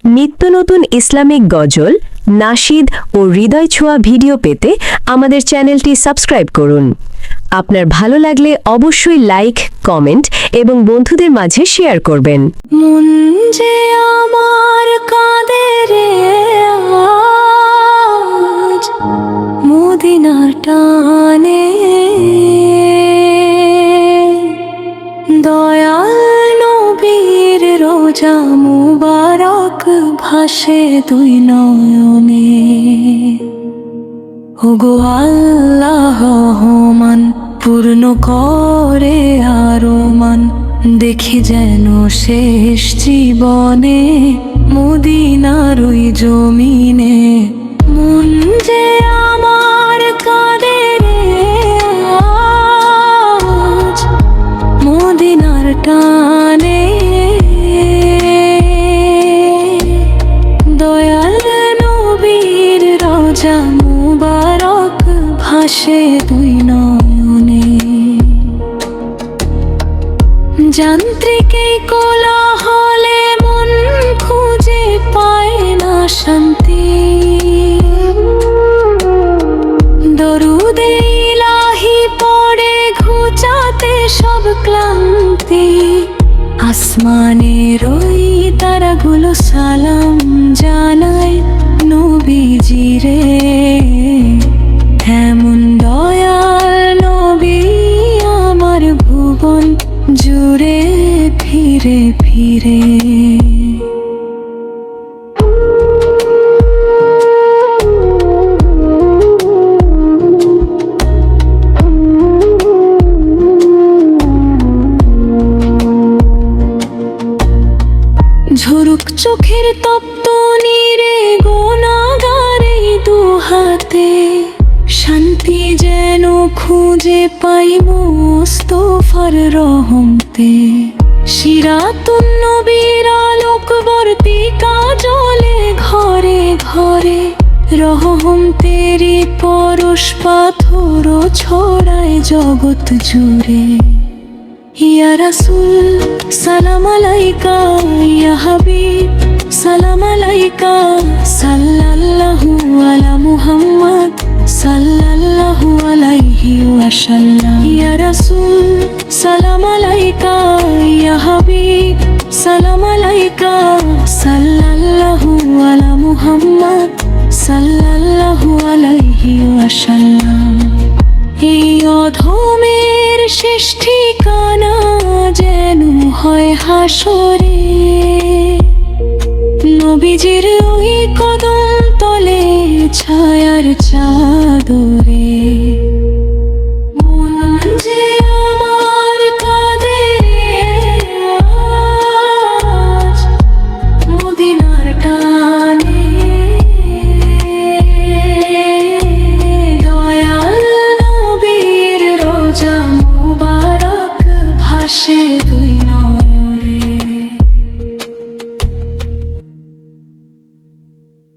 নিত্য নতুন ইসলামিক গজল, নাশিদ ও হৃদয় ছোঁয়া ভিডিও পেতে আমাদের চ্যানেলটি সাবস্ক্রাইব করুন। আপনার ভালো লাগলে অবশ্যই লাইক, কমেন্ট এবং বন্ধুদের মাঝে শেয়ার করবেন। মন যে আমার কাঁদে রে আজ মদিনার টানে, দয়াল নবীর রোজা মুবারক ভাসে দুই নয়নে। ওগো আল্লাহ রহমান, পূর্ণ করে আরো মান, দেখি যেন শেষ জীবনে মদিনার ওই জমিনে। মন যে আমার কাঁদে রে আজ মদিনার টানে, দয়াল নবীর রোজা মুবারক ভাসে দুই নয়নে। যান্ত্রিক এই কোলাহলে মন খুঁজে পায় না শান্তি, দরুদে ইলাহি পড়ে ঘুচাতে সব ক্লান্তি। আসমানের ওই তারাগুলো সালাম জানায় নবীজিরে, এমন দয়াল নবী আমার ভুবন জুড়ে ফিরে ফিরে। ঝরুক চোখের তপ্ত নীরে গোনাগারে দু হাতে, শান্তি যেন খুঁজে পাই মুস্তাফার রহমতে। সিরাতুন নবীর আলোকবর্তী কাজলে ঘরে ঘরে, রহমতেরি পরশ পাথর ছড়ায় জগৎ জুড়ে। ইয়া রাসূল সালাম আলাইকা, ইয়া হাবিব সালাম আলাইকা, সাল্লাল্লাহু আলা মুহাম্মদ সাল্লাল্লাহু আলাইহি ওয়াসাল্লাম। ইয়া রাসূল সালাম আলাইকা, ইয়া হাবিব সালাম আলাইকা, সাল্লাল্লাহু আলা মুহাম্মদ সাল্লাল্লাহু আলাইহি ওয়াসাল্লাম। এই অধমের শেষ ঠিকানা যেন হয় হাসরে, নবীজির ওই কদম তলে ছায়ার চাদরে। মন যে আমার কাঁদে আজ মদিনার টানে, দয়াল নবীর রোজা মুবারক ভাসে দুই